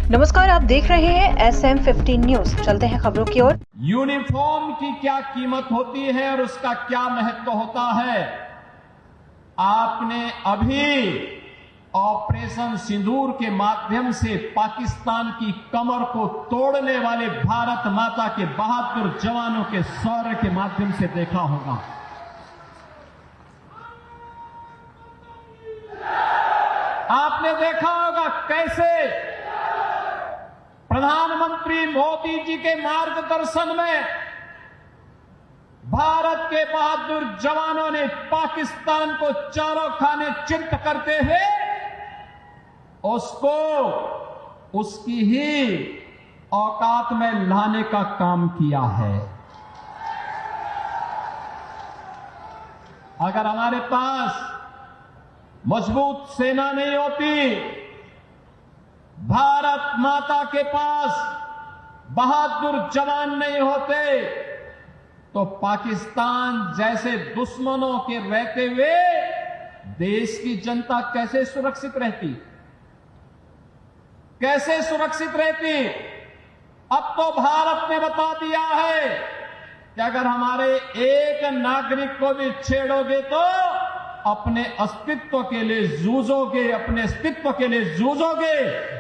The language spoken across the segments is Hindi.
नमस्कार, आप देख रहे हैं SM15 न्यूज। चलते हैं खबरों की ओर। यूनिफॉर्म की क्या कीमत होती है और उसका क्या महत्व होता है, आपने अभी ऑपरेशन सिंदूर के माध्यम से पाकिस्तान की कमर को तोड़ने वाले भारत माता के बहादुर जवानों के शौर्य के माध्यम से देखा होगा। आपने देखा होगा कैसे प्रधानमंत्री मोदी जी के मार्गदर्शन में भारत के बहादुर जवानों ने पाकिस्तान को चारों खाने चित्त करते हुए उसको उसकी ही औकात में लाने का काम किया है। अगर हमारे पास मजबूत सेना नहीं होती, भारत माता के पास बहादुर जवान नहीं होते, तो पाकिस्तान जैसे दुश्मनों के रहते हुए देश की जनता कैसे सुरक्षित रहती, कैसे सुरक्षित रहती। अब तो भारत ने बता दिया है कि अगर हमारे एक नागरिक को भी छेड़ोगे तो अपने अस्तित्व के लिए जूझोगे, अपने अस्तित्व के लिए जूझोगे।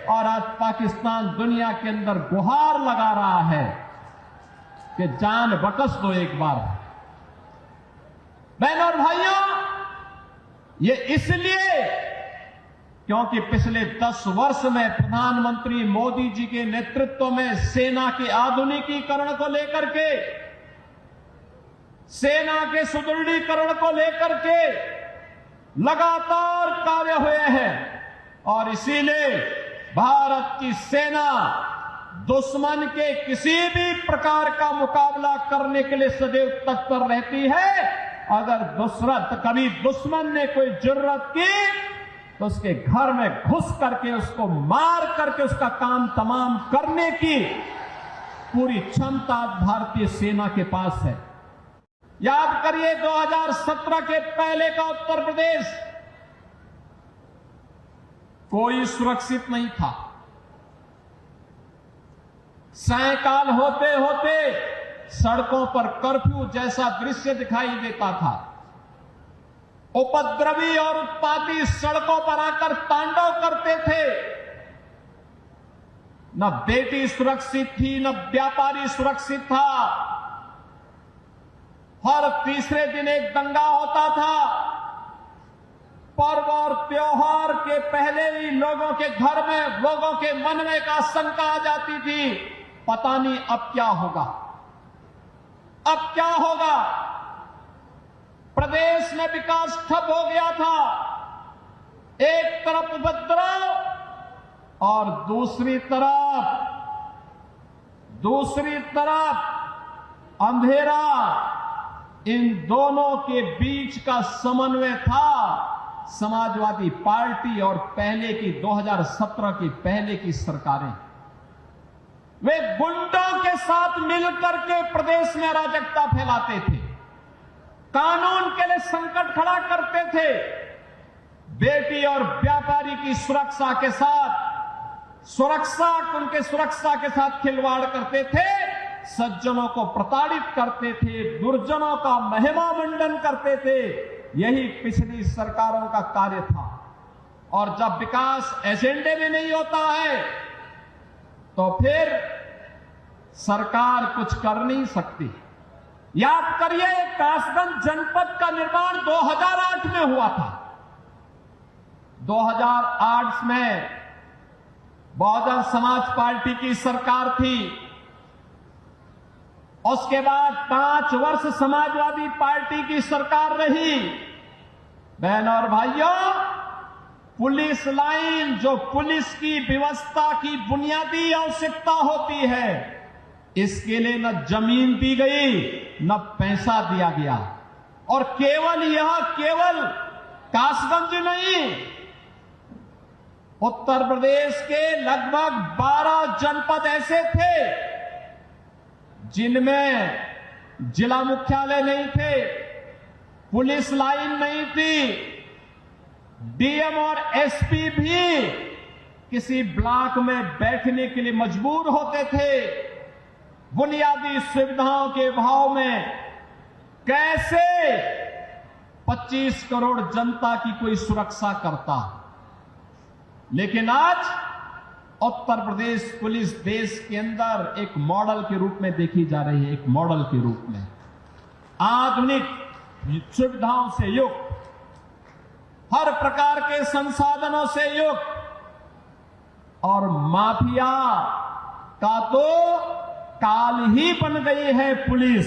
और आज पाकिस्तान दुनिया के अंदर गुहार लगा रहा है कि जान बख्श दो एक बार। बहनों और भाइयों, ये इसलिए क्योंकि पिछले 10 वर्ष में प्रधानमंत्री मोदी जी के नेतृत्व में सेना के आधुनिकीकरण को लेकर के, सेना के सुदृढ़ीकरण को लेकर के लगातार कार्य हुए हैं। और इसीलिए भारत की सेना दुश्मन के किसी भी प्रकार का मुकाबला करने के लिए सदैव तत्पर रहती है। अगर कभी दुश्मन ने कोई जरूरत की तो उसके घर में घुस करके, उसको मार करके उसका काम तमाम करने की पूरी क्षमता भारतीय सेना के पास है। याद करिए 2017 के पहले का उत्तर प्रदेश कोई सुरक्षित नहीं था। सायंकाल होते होते सड़कों पर कर्फ्यू जैसा दृश्य दिखाई देता था। उपद्रवी और उत्पाती सड़कों पर आकर तांडव करते थे। न बेटी सुरक्षित थी, न व्यापारी सुरक्षित था। हर तीसरे दिन एक दंगा होता था। पर्व और त्योहार के पहले ही लोगों के घर में, लोगों के मन में एक आशंका आ जाती थी, पता नहीं अब क्या होगा, अब क्या होगा। प्रदेश में विकास ठप हो गया था। एक तरफ उपद्रव और दूसरी तरफ अंधेरा। इन दोनों के बीच का समन्वय था समाजवादी पार्टी और पहले की 2017 की पहले की सरकारें। वे गुंडों के साथ मिलकर के प्रदेश में अराजकता फैलाते थे, कानून के लिए संकट खड़ा करते थे, बेटी और व्यापारी की सुरक्षा के साथ उनके सुरक्षा के साथ खिलवाड़ करते थे, सज्जनों को प्रताड़ित करते थे, दुर्जनों का महिमा मंडन करते थे। यही पिछली सरकारों का कार्य था। और जब विकास एजेंडे में नहीं होता है तो फिर सरकार कुछ कर नहीं सकती। याद करिए, कासगंज जनपद का निर्माण 2008 में हुआ था। 2008 में बहुजन समाज पार्टी की सरकार थी। उसके बाद 5 वर्ष समाजवादी पार्टी की सरकार रही। बहनों और भाइयों, पुलिस लाइन, जो पुलिस की व्यवस्था की बुनियादी आवश्यकता होती है, इसके लिए न जमीन दी गई, न पैसा दिया गया। और केवल कासगंज नहीं, उत्तर प्रदेश के लगभग 12 जनपद ऐसे थे जिनमें जिला मुख्यालय नहीं थे, पुलिस लाइन नहीं थी, डीएम और एसपी भी किसी ब्लॉक में बैठने के लिए मजबूर होते थे। बुनियादी सुविधाओं के अभाव में कैसे 25 करोड़ जनता की कोई सुरक्षा करता। लेकिन आज उत्तर प्रदेश पुलिस देश के अंदर एक मॉडल के रूप में देखी जा रही है, एक मॉडल के रूप में आधुनिक सुविधाओं से युक्त, हर प्रकार के संसाधनों से युक्त। और माफिया का तो काल ही बन गई है पुलिस।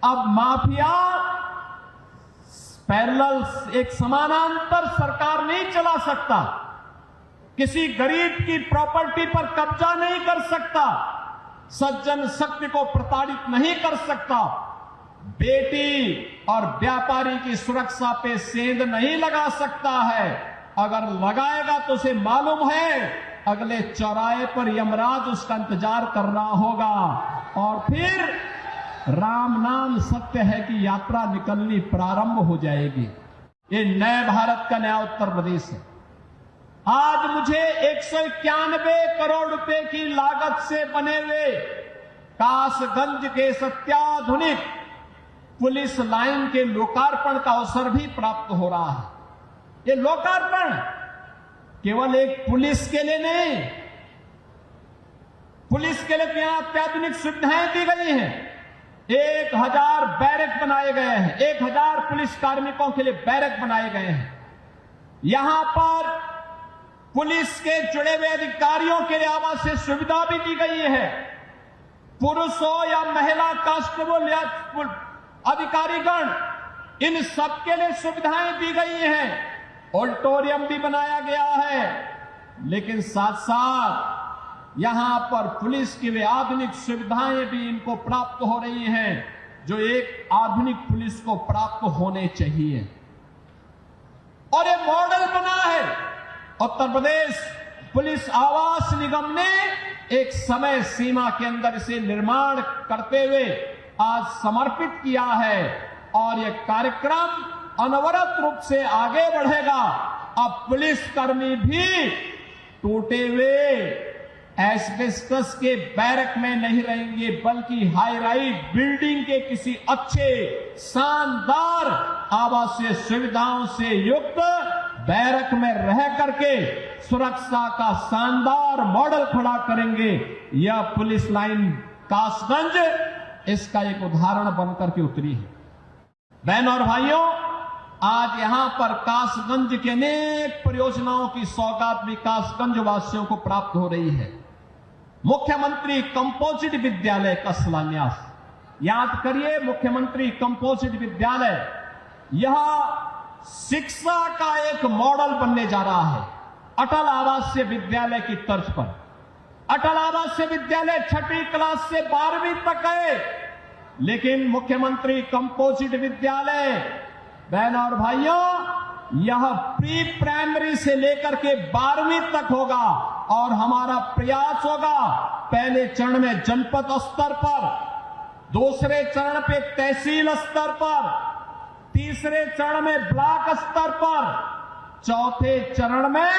अब माफिया पैरेलल एक समानांतर सरकार नहीं चला सकता, किसी गरीब की प्रॉपर्टी पर कब्जा नहीं कर सकता, सज्जन शक्ति को प्रताड़ित नहीं कर सकता, बेटी और व्यापारी की सुरक्षा पे सेंध नहीं लगा सकता है। अगर लगाएगा तो उसे मालूम है अगले चौराहे पर यमराज उसका इंतजार कर रहा होगा और फिर राम नाम सत्य है की यात्रा निकलनी प्रारंभ हो जाएगी। ये नए भारत का नया उत्तर प्रदेश है। आज मुझे 191 करोड़ रुपए की लागत से बने हुए कासगंज के अत्याधुनिक पुलिस लाइन के लोकार्पण का अवसर भी प्राप्त हो रहा है। ये लोकार्पण केवल एक पुलिस के लिए नहीं, पुलिस के लिए तो यहां अत्याधुनिक सुविधाएं दी गई हैं। 1000 बैरक बनाए गए हैं, 1000 पुलिस कार्मिकों के लिए बैरक बनाए गए हैं। यहां पर पुलिस के जुड़े हुए अधिकारियों के लिए आवासीय सुविधा भी दी गई है। पुरुष हो या महिला कांस्टेबल या अधिकारीगण, इन सबके लिए सुविधाएं दी गई हैं। ऑडिटोरियम भी बनाया गया है, लेकिन साथ साथ यहां पर पुलिस की वे आधुनिक सुविधाएं भी इनको प्राप्त हो रही हैं जो एक आधुनिक पुलिस को प्राप्त होने चाहिए। और ये मॉडल बना है उत्तर प्रदेश पुलिस आवास निगम ने एक समय सीमा के अंदर इसे निर्माण करते हुए आज समर्पित किया है और यह कार्यक्रम अनवरत रूप से आगे बढ़ेगा। अब पुलिसकर्मी भी टूटे हुए एस्बेस्टस के बैरक में नहीं रहेंगे, बल्कि हाई राइज बिल्डिंग के किसी अच्छे शानदार आवासीय सुविधाओं से युक्त बैरक में रह करके सुरक्षा का शानदार मॉडल खड़ा करेंगे। यह पुलिस लाइन कासगंज इसका एक उदाहरण बनकर के उतरी है। बहनों और भाइयों, आज यहां पर कासगंज के अनेक परियोजनाओं की सौगात भी कासगंज वासियों को प्राप्त हो रही है। मुख्यमंत्री कंपोजिट विद्यालय का शिलान्यास, याद करिए, मुख्यमंत्री कंपोजिट विद्यालय यह शिक्षा का एक मॉडल बनने जा रहा है अटल आवासीय विद्यालय की तर्ज पर। अटल आवासीय विद्यालय 6ठी क्लास से 12वीं तक है, लेकिन मुख्यमंत्री कंपोजिट विद्यालय, बहनों और भाइयों, यह प्री प्राइमरी से लेकर के 12वीं तक होगा और हमारा प्रयास होगा पहले चरण में जनपद स्तर पर, दूसरे चरण पे तहसील स्तर पर, तीसरे चरण में ब्लॉक स्तर पर, चौथे चरण में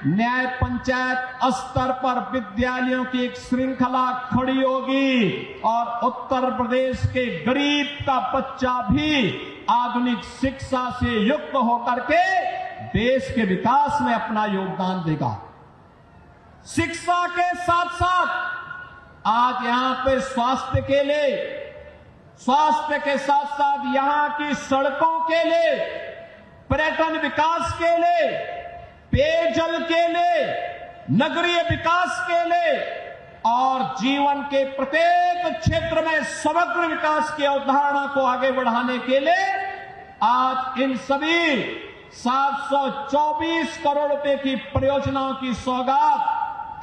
न्याय पंचायत स्तर पर विद्यालयों की एक श्रृंखला खड़ी होगी और उत्तर प्रदेश के गरीब का बच्चा भी आधुनिक शिक्षा से युक्त होकर के देश के विकास में अपना योगदान देगा। शिक्षा के साथ साथ आज यहां पे स्वास्थ्य के लिए, स्वास्थ्य के साथ साथ यहां की सड़कों के लिए, पर्यटन विकास के लिए, पेयजल के लिए, नगरीय विकास के लिए और जीवन के प्रत्येक क्षेत्र में समग्र विकास की अवधारणा को आगे बढ़ाने के लिए आज इन सभी 724 करोड़ रुपए की परियोजनाओं की सौगात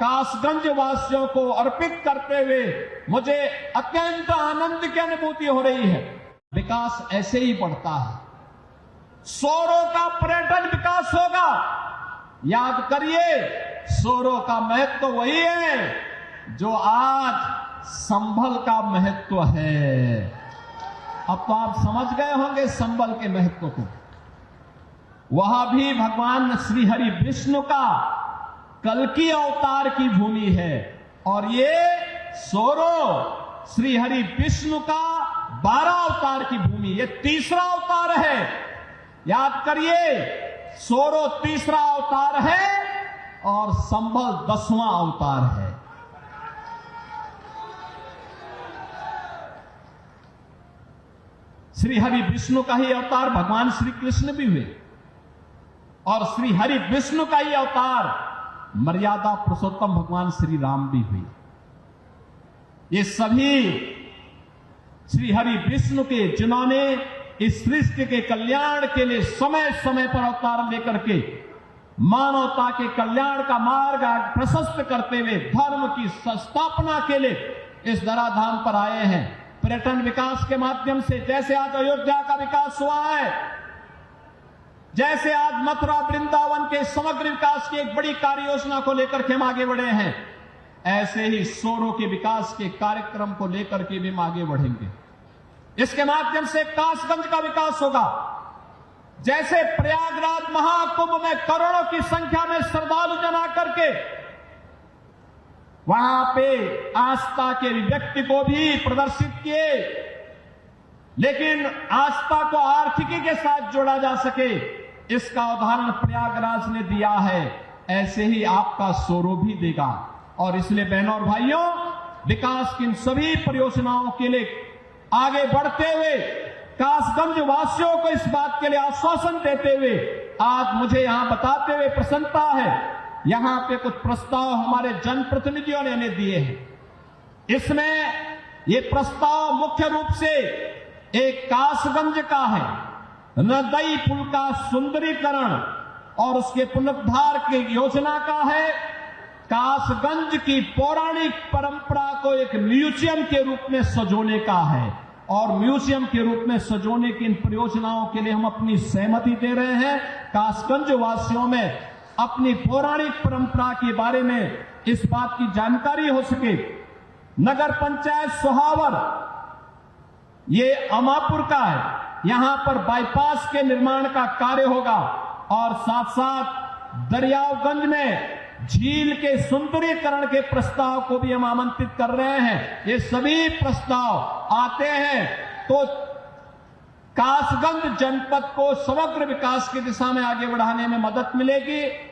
कासगंज वासियों को अर्पित करते हुए मुझे अत्यंत आनंद की अनुभूति हो रही है। विकास ऐसे ही बढ़ता है, शोरों का पर्यटन विकास होगा। याद करिए, शोरों का महत्व वही है जो आज संभल का महत्व है। अब तो आप समझ गए होंगे संभल के महत्व को। वह भी भगवान श्री हरि विष्णु का कल्कि अवतार की भूमि है और ये सोरो श्री हरि विष्णु का 12 अवतार की भूमि, ये तीसरा अवतार है। याद करिए, सोरो तीसरा अवतार है और संभल 10वां अवतार है। श्री हरि विष्णु का ही अवतार भगवान श्री कृष्ण भी हुए और श्री हरि विष्णु का ही अवतार मर्यादा पुरुषोत्तम भगवान श्री राम भी हुए। ये सभी श्री हरि विष्णु के, जिन्होंने इस सृष्टि के कल्याण के लिए समय समय पर अवतार लेकर के मानवता के कल्याण का मार्ग प्रशस्त करते हुए धर्म की संस्थापना के लिए इस धराधाम पर आए हैं। पर्यटन विकास के माध्यम से, जैसे आज अयोध्या का विकास हुआ है, जैसे आज मथुरा वृंदावन के समग्र विकास की एक बड़ी कार्य योजना को लेकर के हम आगे बढ़े हैं, ऐसे ही सोरो के विकास के कार्यक्रम को लेकर के भी हम आगे बढ़ेंगे। इसके माध्यम से कासगंज का विकास होगा। जैसे प्रयागराज महाकुंभ में करोड़ों की संख्या में श्रद्धालु जन आकर के वहां पे आस्था के व्यक्ति को भी प्रदर्शित किए, लेकिन आस्था को आर्थिकी के साथ जोड़ा जा सके, इसका उदाहरण प्रयागराज ने दिया है। ऐसे ही आपका सोरो भी देगा। और इसलिए बहनों और भाइयों, विकास की इन सभी परियोजनाओं के लिए आगे बढ़ते हुए कासगंज वासियों को इस बात के लिए आश्वासन देते हुए आज मुझे यहां बताते हुए प्रसन्नता है, यहां पे कुछ प्रस्ताव हमारे जनप्रतिनिधियों ने दिए हैं। इसमें ये प्रस्ताव मुख्य रूप से एक कासगंज का है, नदई पुल का सुंदरीकरण और उसके पुनरुद्धार की योजना का है, कासगंज की पौराणिक परंपरा को एक म्यूजियम के रूप में सजोने का है और म्यूजियम के रूप में सजोने की इन परियोजनाओं के लिए हम अपनी सहमति दे रहे हैं। कासगंज वासियों में अपनी पौराणिक परंपरा के बारे में इस बात की जानकारी हो सके। नगर पंचायत सोहावर ये अमापुर का है, यहां पर बाईपास के निर्माण का कार्य होगा और साथ साथ दरियागंज में झील के सुंदरीकरण के प्रस्ताव को भी हम आमंत्रित कर रहे हैं। ये सभी प्रस्ताव आते हैं तो कासगंज जनपद को समग्र विकास की दिशा में आगे बढ़ाने में मदद मिलेगी।